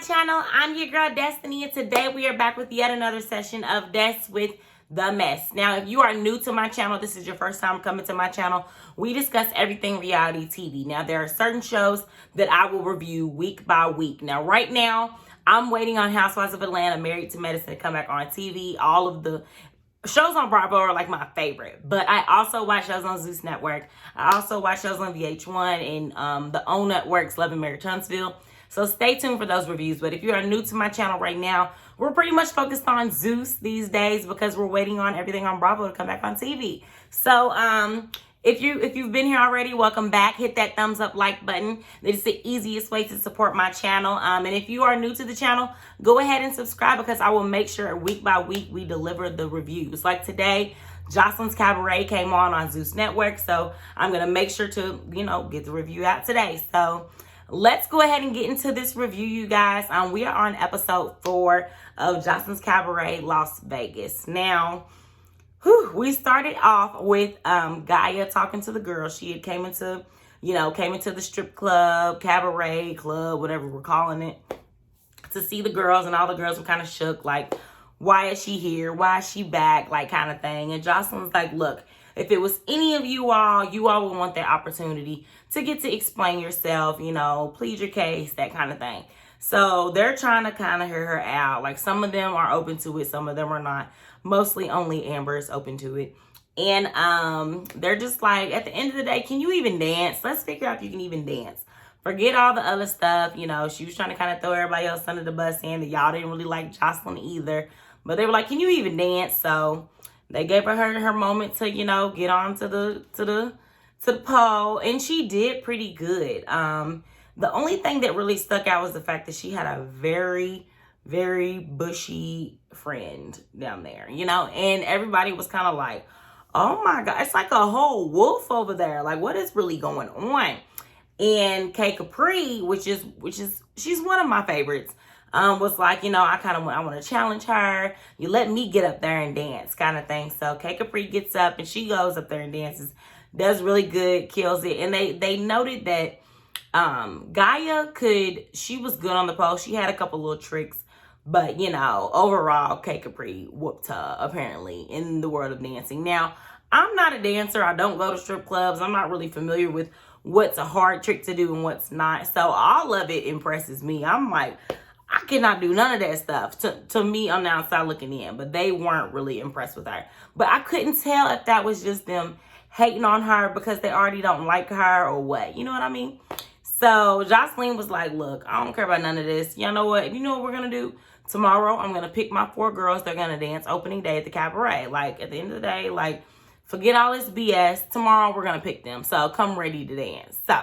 channel. I'm your girl Destiny, and today we are back with yet another session of Des with the Mess. Now, if you are new to my channel, this is your first time coming to my channel, we discuss everything reality TV. Now, there are certain shows that I will review week by week. Now, right now, I'm waiting on Housewives of Atlanta, Married to Medicine to come back on TV. All of the shows on Bravo are like my favorite, but I also watch shows on Zeus Network. I also watch shows on VH1 and the OWN Network's Love and Marriage Huntsville. So stay tuned for those reviews. But if you are new to my channel right now, we're pretty much focused on Zeus these days because we're waiting on everything on Bravo to come back on TV. So if you've been here already, welcome back. Hit that thumbs up like button. It's the easiest way to support my channel. And if you are new to the channel, go ahead and subscribe because I will make sure week by week we deliver the reviews. Like today, Joseline's Cabaret came on Zeus Network. So I'm going to make sure to, get the review out today. So let's go ahead and get into this review, you guys. We are on episode 4 of Joseline's Cabaret, Las Vegas. Now, we started off with Gaia talking to the girls. She had came into the strip club, cabaret club, whatever we're calling it, to see the girls, and all the girls were kind of shook, like, why is she here? Why is she back? Like, kind of thing. And Joseline's like, look, if it was any of you all would want that opportunity to get to explain yourself, plead your case, that kind of thing. So they're trying to kind of hear her out. Like, some of them are open to it, some of them are not. Mostly only Amber is open to it. And they're just like, at the end of the day, can you even dance? Let's figure out if you can even dance. Forget all the other stuff. She was trying to kind of throw everybody else under the bus, saying that y'all didn't really like Joseline either. But they were like, can you even dance? So they gave her moment to, get on to the pole. And she did pretty good. The only thing that really stuck out was the fact that she had a very, very bushy friend down there, and everybody was kind of like, oh my God, it's like a whole wolf over there. Like, what is really going on? And Kay Capri, which is she's one of my favorites, was like, I want to challenge her. You let me get up there and dance, kind of thing. So Kay Capri gets up and she goes up there and dances, does really good, kills it. And they noted that Gaia she was good on the pole. She had a couple little tricks, but overall, Kay Capri whooped her, apparently, in the world of dancing. Now, I'm not a dancer. I don't go to strip clubs. I'm not really familiar with what's a hard trick to do and what's not. So all of it impresses me. I'm like, I cannot do none of that stuff. To me, on the outside looking in, but they weren't really impressed with her. But I couldn't tell if that was just them hating on her because they already don't like her or what. You know what I mean? So Joseline was like, look, I don't care about none of this. You know what? You know what we're going to do? Tomorrow, I'm going to pick my 4 girls. They're going to dance opening day at the Cabaret. Like, at the end of the day, like, forget all this BS. Tomorrow, we're going to pick them. So come ready to dance. So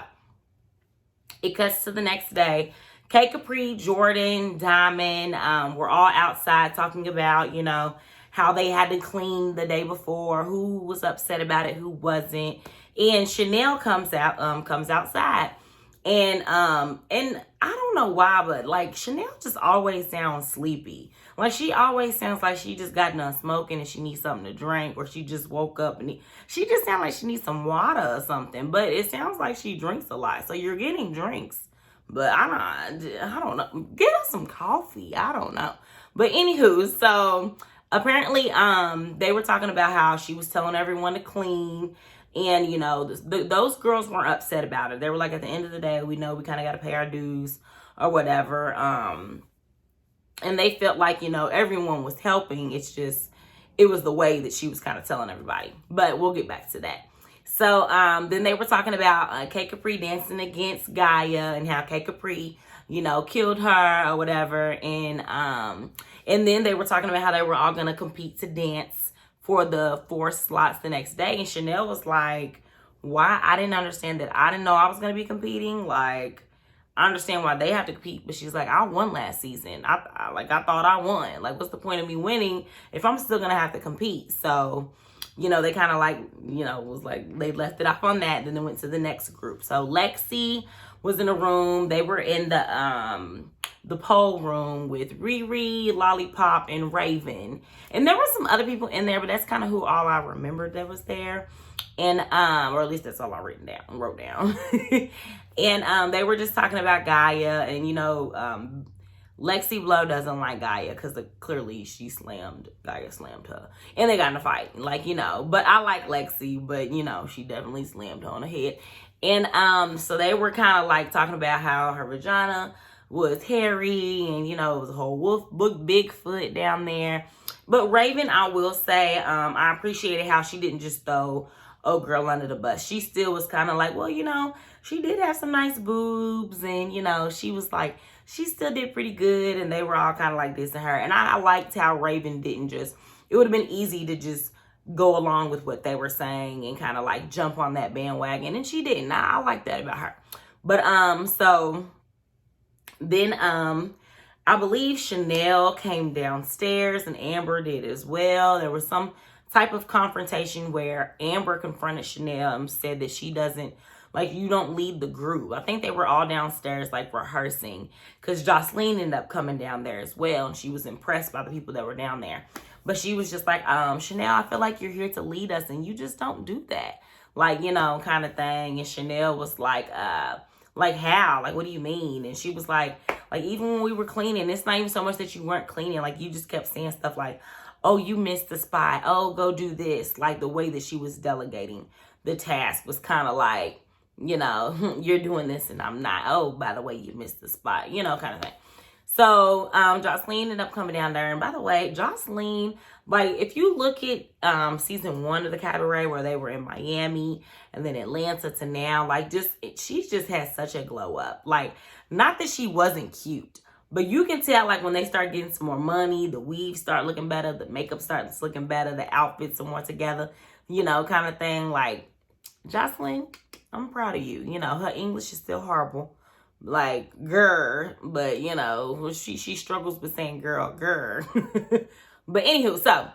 it cuts to the next day. Kay Capri, Jordan, Diamond, we're all outside talking about, how they had to clean the day before, who was upset about it, who wasn't. And Chanel comes outside. And I don't know why, but like Chanel just always sounds sleepy. Like, she always sounds like she just got done smoking and she needs something to drink, or she just woke up and she just sounds like she needs some water or something. But it sounds like she drinks a lot. So you're getting drinks, but I don't know. Get us some coffee. I don't know. But anywho, so apparently they were talking about how she was telling everyone to clean. And, those girls weren't upset about it. They were like, at the end of the day, we know we kind of got to pay our dues or whatever. And they felt like, everyone was helping. It's just, it was the way that she was kind of telling everybody. But we'll get back to that. So then they were talking about Kay Capri dancing against Gaia and how Kay Capri, killed her or whatever. And then they were talking about how they were all going to compete to dance for the 4 slots the next day. And Chanel was like, why? I didn't understand that. I didn't know I was going to be competing. Like, I understand why they have to compete, but she's like, I won last season. I thought I won. Like, what's the point of me winning if I'm still going to have to compete? So, they kind of like, was like, they left it off on that. Then they went to the next group. So Lexi was in a room. They were in the pole room with Riri, Lollipop, and Raven. And there were some other people in there, but that's kind of who all I remembered that was there. And, or at least that's all I wrote down. And they were just talking about Gaia and, Lexi Blow doesn't like Gaia because clearly Gaia slammed her. And they got in a fight. Like, you know, but I like Lexi, but, you know, she definitely slammed her on the head. And so they were kind of like talking about how her vagina was hairy and, you know, it was a whole Bigfoot down there. But Raven, I will say, I appreciated how she didn't just throw old girl under the bus. She still was kind of like, well, you know, she did have some nice boobs, and, you know, she was like, she still did pretty good, and they were all kind of like this to her. And I liked how Raven didn't just, it would have been easy to just go along with what they were saying and kind of like jump on that bandwagon, and she didn't. I like that about her. But so then I believe Chanel came downstairs and Amber did as well. There was some type of confrontation where Amber confronted Chanel and said that she doesn't, like, you don't lead the group. I think they were all downstairs, like, rehearsing, because Joseline ended up coming down there as well, and she was impressed by the people that were down there. But she was just like, Chanel, I feel like you're here to lead us, and you just don't do that. Like, you know, kind of thing. And Chanel was like how? Like, what do you mean? And she was like, even when we were cleaning, it's not even so much that you weren't cleaning. Like, you just kept saying stuff like, oh, you missed the spot. Oh, go do this. Like, the way that she was delegating the task was kind of like, you know, you're doing this and I'm not. Oh, by the way, you missed the spot, you know, kind of thing. So Joseline ended up coming down there. And by the way, Joseline, like, if you look at season 1 of the Cabaret, where they were in Miami and then Atlanta to now, like, she just has such a glow up. Like, not that she wasn't cute, but you can tell, like, when they start getting some more money, the weaves start looking better, the makeup starts looking better, the outfits are more together, you know, kind of thing. Like, Joseline, I'm proud of you. You know, her English is still horrible. Like, girl, but, you know, she struggles with saying girl. But anywho, so,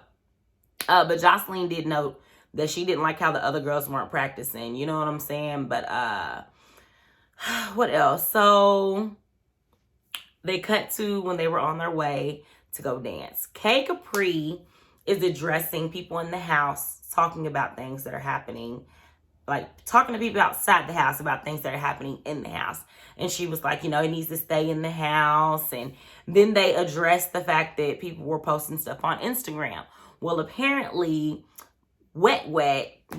but Joseline did note that she didn't like how the other girls weren't practicing. You know what I'm saying? But, what else? So, they cut to when they were on their way to go dance. K Capri is addressing people in the house, talking about things that are happening, like talking to people outside the house about things that are happening in the house. And she was like, you know, he needs to stay in the house. And then they addressed the fact that people were posting stuff on Instagram. Well, apparently, Wet,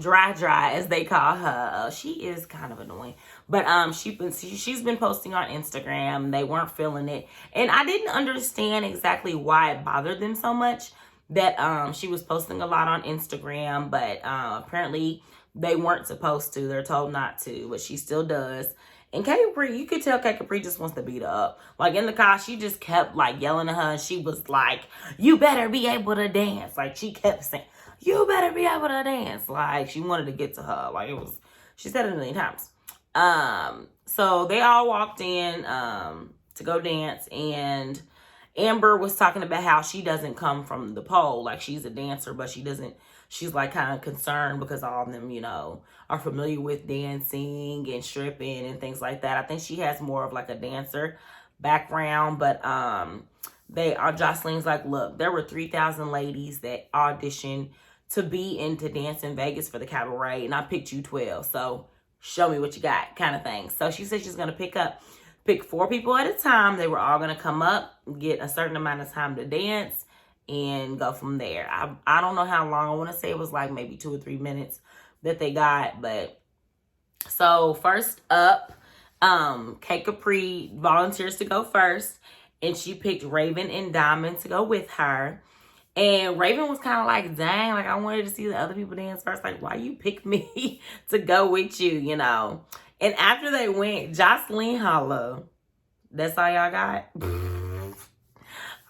Dry, as they call her, she is kind of annoying. But she's been posting on Instagram. They weren't feeling it. And I didn't understand exactly why it bothered them so much that she was posting a lot on Instagram. But apparently they weren't supposed to. They're told not to, but she still does. And K Capri, you could tell K Capri just wants to beat her up. Like, in the car, she just kept, like, yelling at her. And she was like, you better be able to dance. Like, she kept saying, you better be able to dance. Like, she wanted to get to her. Like, she said it a million times. So they all walked in to go dance. And Amber was talking about how she doesn't come from the pole. Like, she's a dancer, but she's like kind of concerned because all of them, you know, are familiar with dancing and stripping and things like that. I think she has more of like a dancer background, but Joseline's like, look, there were 3,000 ladies that auditioned to be into Dance in Vegas for the Cabaret, and I picked you 12. So show me what you got, kind of thing. So she said she's going to pick 4 people at a time. They were all going to come up, get a certain amount of time to dance, and go from there. I don't know how long. I want to say it was like maybe 2 or 3 minutes that they got. But so first up, K Capri volunteers to go first, and she picked Raven and Diamond to go with her. And Raven was kind of like, dang, like, I wanted to see the other people dance first. Like, why you pick me to go with you, you know? And after they went, Joseline holla. That's all y'all got?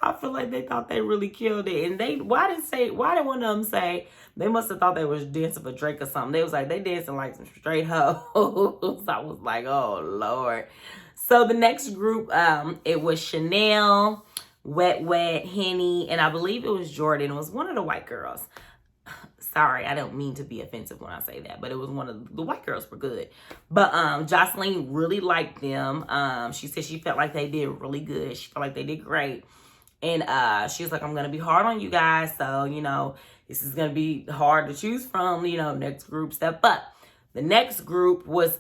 I feel like they thought they really killed it. And why did one of them say they must have thought they was dancing for Drake or something? They was like, they dancing like some straight hoes. I was like, oh, Lord. So the next group, it was Chanel, Wet, Henny, and I believe it was Jordan. It was one of the white girls. Sorry, I don't mean to be offensive when I say that, but it was one of the white girls were good. But Joseline really liked them. She said she felt like they did really good. She felt like they did great. And she was like, I'm going to be hard on you guys. So, you know, this is going to be hard to choose from. You know, next group, step up. The next group was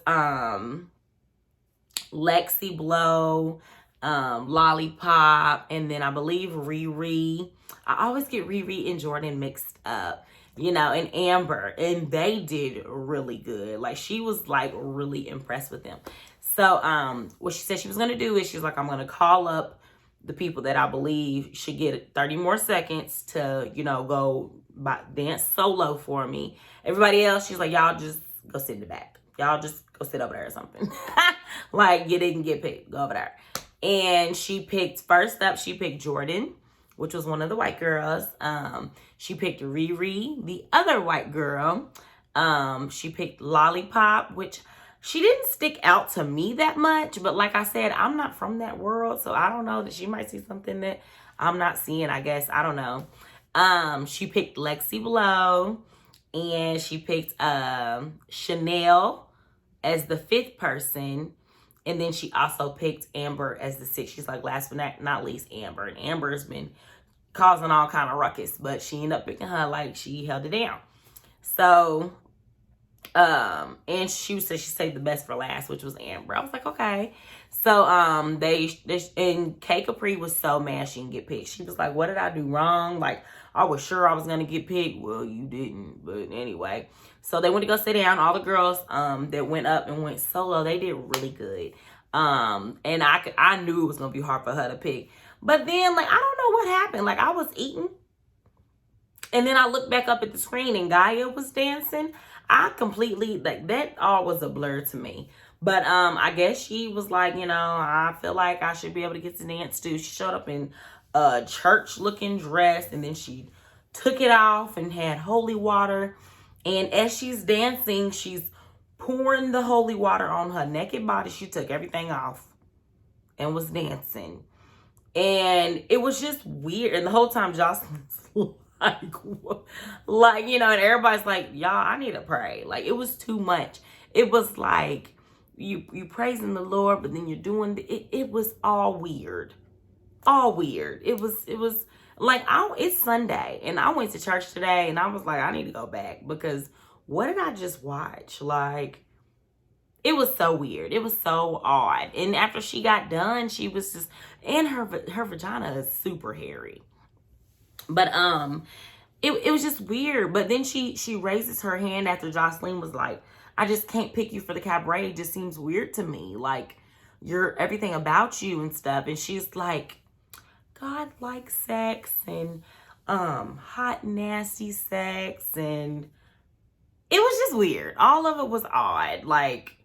Lexi Blow, Lollipop, and then I believe Riri. I always get Riri and Jordan mixed up, you know, and Amber, and they did really good. Like, she was like really impressed with them. So what she said she was gonna do is she's like, I'm gonna call up the people that I believe should get 30 more seconds to, you know, go dance solo for me. Everybody else, she's like, y'all just go sit in the back. Y'all just go sit over there or something. Like, you didn't get picked. Go over there. And she picked, first up, she picked Jordan, which was one of the white girls. She picked Riri, the other white girl. She picked Lollipop, which she didn't stick out to me that much. But like I said, I'm not from that world. So I don't know, that she might see something that I'm not seeing, I guess. I don't know. She picked Lexi Below. And she picked Chanel as the 5th person. And then she also picked Amber as the 6th. She's like, last but not least, Amber. And Amber's been causing all kind of ruckus. But she ended up picking her, like, she held it down. So, and she saved the best for last, which was Amber. I was like, okay. So, they and K Capri was so mad she didn't get picked. She was like, what did I do wrong? Like, I was sure I was going to get picked. Well, you didn't. But anyway. So they went to go sit down. All the girls that went up and went solo, they did really good. And I knew it was going to be hard for her to pick. But then, like, I don't know what happened. Like, I was eating. And then I looked back up at the screen and Gaia was dancing. I completely, like, that all was a blur to me. But I guess she was like, you know, I feel like I should be able to get to dance too. She showed up in a church-looking dress, and then she took it off and had holy water. And as she's dancing, she's pouring the holy water on her naked body. She took everything off and was dancing. And it was just weird. And the whole time, Joseline's like, you know, and everybody's like, y'all, I need to pray. Like, it was too much. It was like, you praising the Lord, but then you're doing, it was all weird. All weird. It was like, it's Sunday and I went to church today and I was like, I need to go back because what did I just watch? Like, it was so weird. It was so odd. And after she got done, she was just, and her vagina is super hairy. But it was just weird. But then she raises her hand after Joseline was like, I just can't pick you for the cabaret. It just seems weird to me. Like, you're everything about you and stuff. And she's like, God likes sex and hot, nasty sex. And it was just weird. All of it was odd. Like,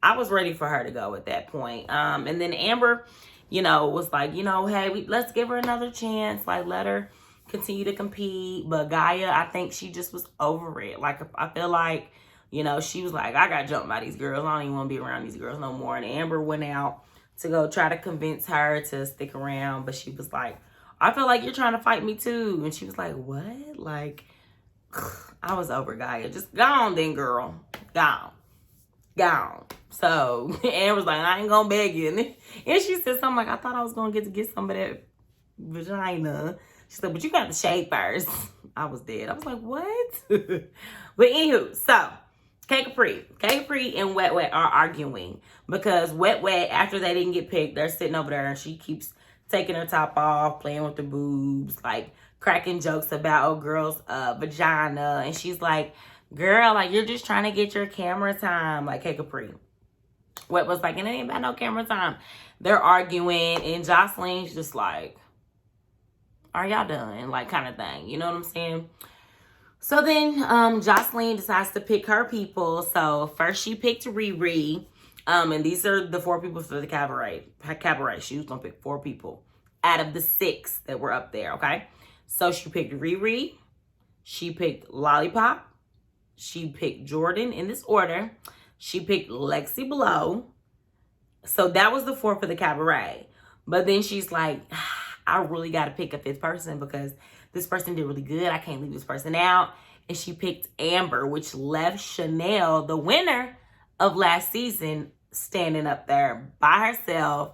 I was ready for her to go at that point. And then Amber, you know, was like, you know, hey, let's give her another chance. Like, let her continue to compete. But Gaia, I think she just was over it. Like, I feel like, you know, she was like, I got jumped by these girls. I don't even want to be around these girls no more. And Amber went out to go try to convince her to stick around. But she was like, I feel like you're trying to fight me too. And she was like, what? Like, I was over Gaia. Just go on then, girl. Gone. So Amber's like, I ain't gonna beg you. And she said something like, I thought I was gonna get some of that vagina. She said, but you got to shave first. I was dead. I was like, what? But anywho, so K Capri and Wet Wet are arguing because Wet Wet, after they didn't get picked, they're sitting over there and she keeps taking her top off, playing with the boobs, like cracking jokes about a girl's vagina. And she's like, girl, like, you're just trying to get your camera time, like K Capri. Wet was like, it ain't about no camera time. They're arguing and Joseline's just like, are y'all done? Like, kind of thing. You know what I'm saying? So then Joseline decides to pick her people. So first she picked Riri. And these are the 4 people for the cabaret. She was going to pick 4 people out of the 6 that were up there, okay? So she picked Riri. She picked Lollipop. She picked Jordan in this order. She picked Lexi Below. So that was the 4 for the cabaret. But then she's like, I really got to pick a 5th person because this person did really good. I can't leave this person out. And she picked Amber, which left Chanel, the winner of last season, standing up there by herself,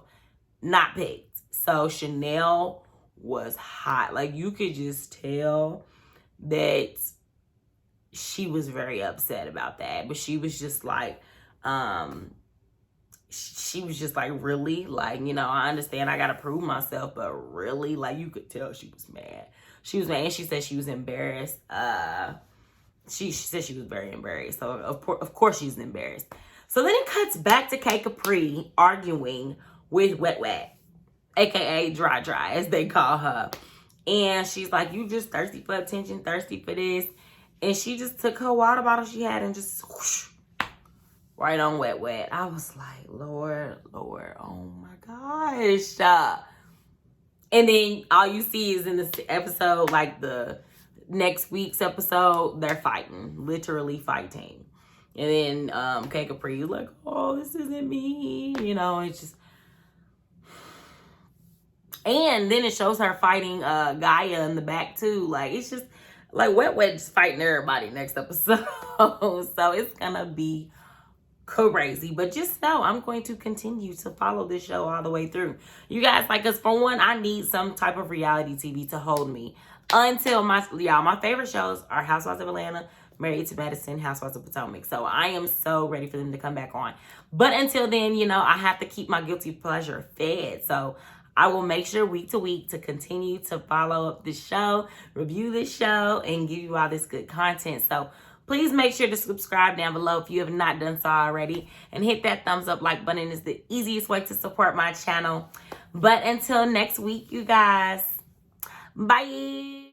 not picked. So Chanel was hot. Like, you could just tell that she was very upset about that. But she was just like, she was just like, really? Like, you know, I understand I got to prove myself, but really? Like, you could tell she was mad. She was mad, and she said she was embarrassed. She said she was very embarrassed. So, of course she's embarrassed. So then it cuts back to K Capri arguing with Wet Wet, a.k.a. Dry Dry, as they call her. And she's like, you just thirsty for attention, thirsty for this. And she just took her water bottle she had and just whoosh, right on Wet Wet. I was like, Lord, oh my gosh. And then all you see is in this episode, like the next week's episode, they're fighting, literally fighting. And then K Capri is like, oh, this isn't me. You know, it's just. And then it shows her fighting Gaia in the back too. Like, it's just like Wet Wet just fighting everybody next episode. So it's gonna be crazy. But just know I'm going to continue to follow this show all the way through. You guys, like, because for one, I need some type of reality TV to hold me until my favorite shows are Housewives of Atlanta, Married to Medicine, Housewives of Potomac. So I am so ready for them to come back on. But until then, you know, I have to keep my guilty pleasure fed. So I will make sure week to week to continue to follow up this show, review this show, and give you all this good content. So please make sure to subscribe down below if you have not done so already. And hit that thumbs up like button is the easiest way to support my channel. But until next week, you guys, bye.